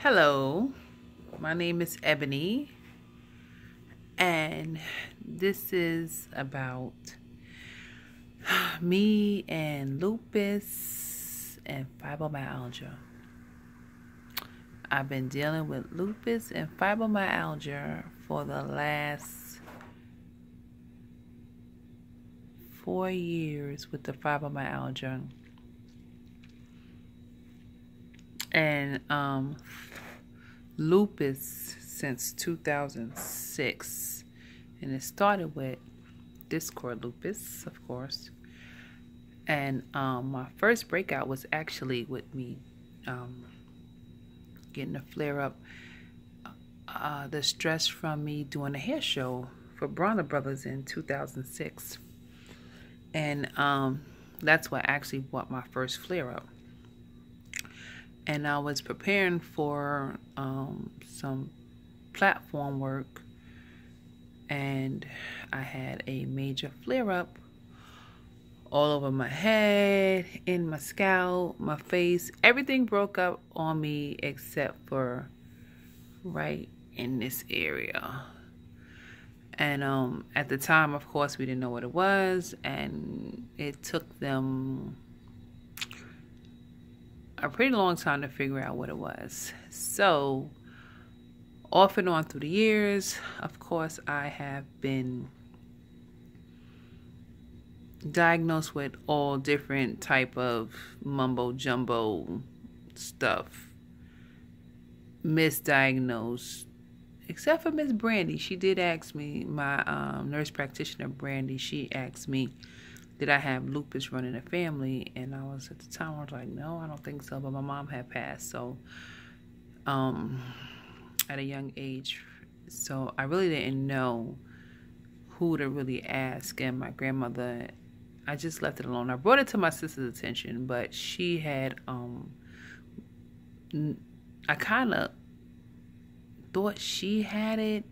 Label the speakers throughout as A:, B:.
A: Hello, my name is Ebony, and this is about me and lupus and fibromyalgia. I've been dealing with lupus and fibromyalgia for the last 4 years with the fibromyalgia. And lupus since 2006, and it started with discord lupus, of course. And my first breakout was actually with me getting a flare up, the stress from me doing a hair show for Bronner Brothers in 2006, and that's what actually brought my first flare up. And I was preparing for some platform work, and I had a major flare-up all over my head, in my scalp, my face. Everything broke up on me except for right in this area. And at the time, of course, we didn't know what it was, and it took them a pretty long time to figure out what it was. So off and on through the years, of course, I have been diagnosed with all different type of mumbo jumbo stuff, misdiagnosed, except for Miss Brandy. She did ask me, my nurse practitioner Brandy, she asked me, did I have lupus running a family? And I was, at the time, I was like, no, I don't think so. But my mom had passed, so at a young age, so I really didn't know who to really ask. And my grandmother, I just left it alone. I brought it to my sister's attention, but she had I kind of thought she had it,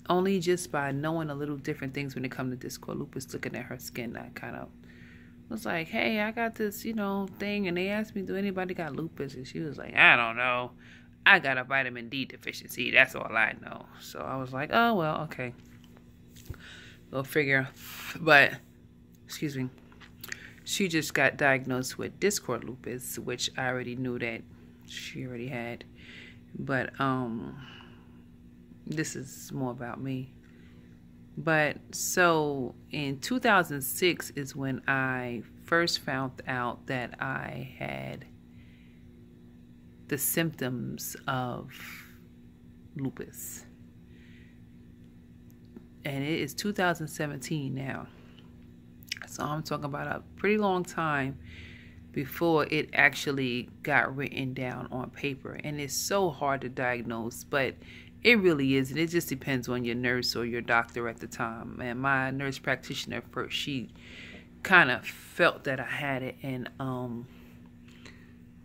A: only just by knowing a little different things when it comes to discord lupus. Looking at her skin, I kind of was like, hey, I got this, thing, and they asked me, do anybody got lupus? And she was like, I don't know. I got a vitamin D deficiency. That's all I know. So I was like, oh, well, okay. Go figure. But, excuse me, she just got diagnosed with discord lupus, which I already knew that she already had. But, this is more about me. But so in 2006 is when I first found out that I had the symptoms of lupus. And it is 2017 now. So I'm talking about a pretty long time before it actually got written down on paper. And it's so hard to diagnose, but it really is, and it just depends on your nurse or your doctor at the time. And my nurse practitioner first, she kind of felt that I had it, and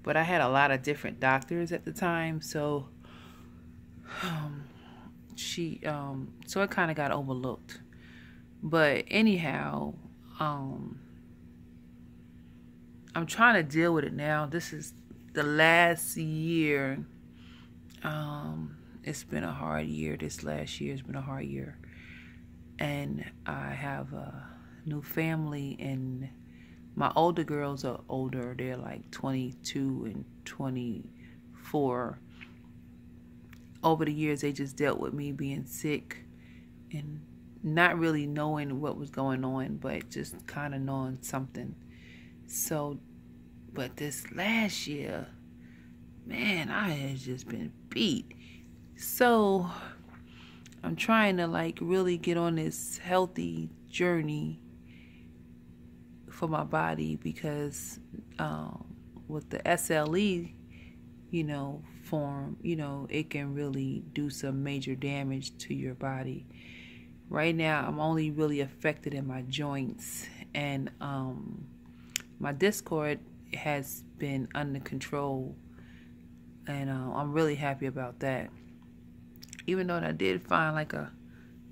A: but I had a lot of different doctors at the time, so so it kind of got overlooked. But anyhow, I'm trying to deal with it now. This is the last year. It's been a hard year. This last year has been a hard year. And I have a new family, and my older girls are older. They're like 22 and 24. Over the years, they just dealt with me being sick and not really knowing what was going on, but just kind of knowing something. So, but this last year, man, I had just been beat. So I'm trying to really get on this healthy journey for my body, because with the SLE, form, it can really do some major damage to your body. Right now, I'm only really affected in my joints, and my discord has been under control, and I'm really happy about that. Even though I did find a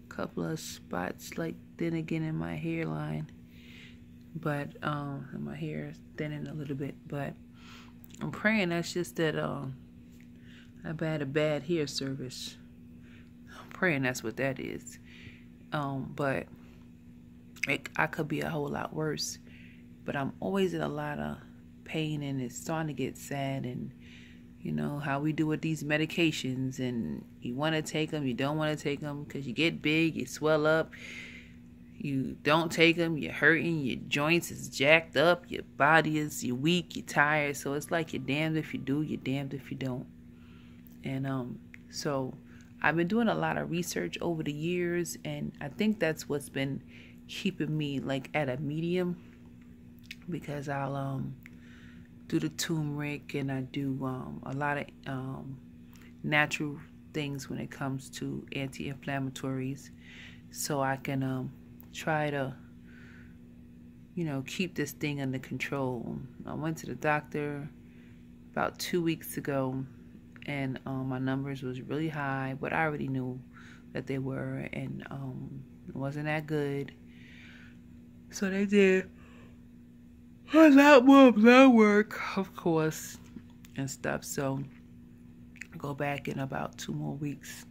A: couple of spots, then again in my hairline, but my hair is thinning a little bit. But I'm praying that's just that I've had a bad hair service. I'm praying that's what that is. But I could be a whole lot worse. But I'm always in a lot of pain, and it's starting to get sad. And you know how we do with these medications, and you want to take them, you don't want to take them because you get big, you swell up. You don't take them, you're hurting, your joints is jacked up, your body is, you're weak, you're tired. So it's like you're damned if you do, you're damned if you don't. And so I've been doing a lot of research over the years, and I think that's what's been keeping me like at a medium, because I'll do the turmeric, and I do a lot of natural things when it comes to anti-inflammatories, so I can try to, you know, keep this thing under control. I went to the doctor about 2 weeks ago, and my numbers was really high, but I already knew that they were, and it wasn't that good. So they did a lot more blood work, of course, and stuff. So I go back in about 2 more weeks,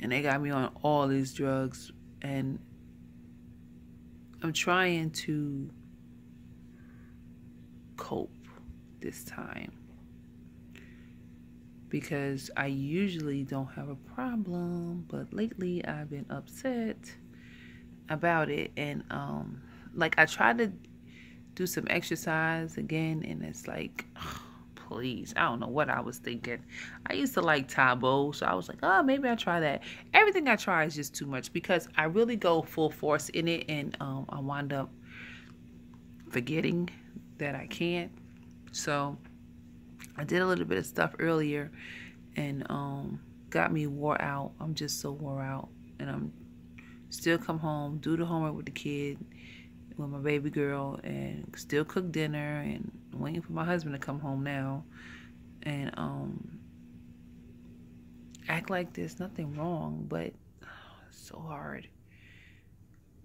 A: and they got me on all these drugs, and I'm trying to cope this time, because I usually don't have a problem, but lately I've been upset about it. And like I tried to do some exercise again, and it's like, oh, please, I don't know what I was thinking. I used to like Taebo, so I was like, oh, maybe I'll try that. Everything I try is just too much, because I really go full force in it, and I wind up forgetting that I can't. So I did a little bit of stuff earlier, and got me wore out. I'm just so wore out, and I'm still come home, do the homework with the kid, with my baby girl, and still cook dinner, and waiting for my husband to come home now, and act like there's nothing wrong, but it's so hard.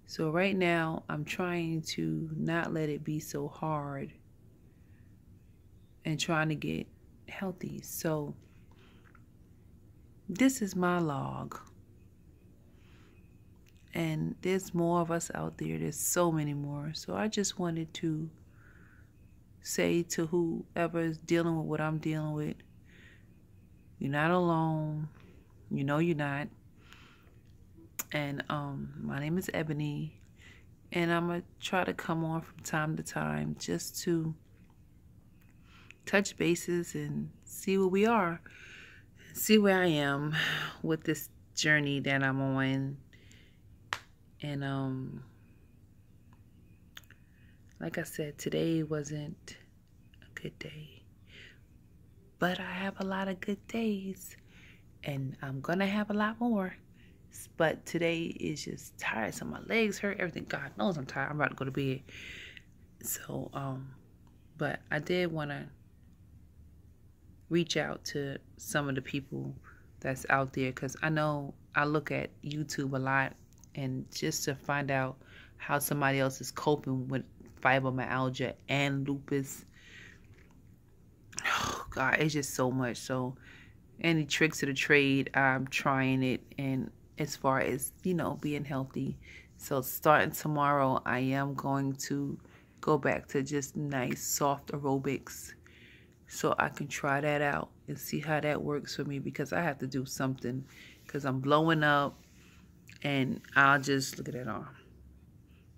A: So right now I'm trying to not let it be so hard, and trying to get healthy. So this is my log. And there's more of us out there. There's so many more. So I just wanted to say to whoever is dealing with what I'm dealing with, you're not alone. You know you're not. And my name is Ebony, and I'm going to try to come on from time to time just to touch bases and see where we are, see where I am with this journey that I'm on. And like I said, today wasn't a good day, but I have a lot of good days, and I'm gonna have a lot more. But today is just tiresome. My legs hurt, everything. God knows I'm tired. I'm about to go to bed. So but I did want to reach out to some of the people that's out there, because I know I look at YouTube a lot, and just to find out how somebody else is coping with fibromyalgia and lupus. Oh God, it's just so much. So any tricks of the trade, I'm trying it. And as far as, you know, being healthy. So starting tomorrow, I am going to go back to just nice soft aerobics, so I can try that out and see how that works for me, because I have to do something, because I'm blowing up. And I'll just look at that arm.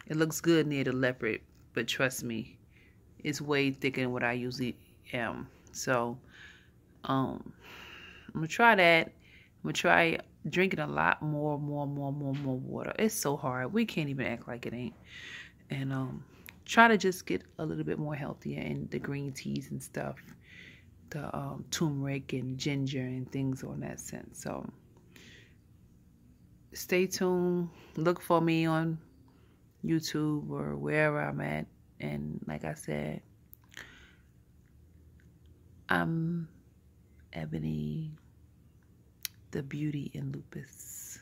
A: It looks good near the leopard, but trust me, it's way thicker than what I usually am. So I'm gonna try that. I'm gonna try drinking a lot more water. It's so hard. We can't even act like it ain't. And try to just get a little bit more healthier, and the green teas and stuff, the turmeric and ginger and things on that sense. So stay tuned. Look for me on YouTube or wherever I'm at. And like I said, I'm Ebony, the beauty in lupus.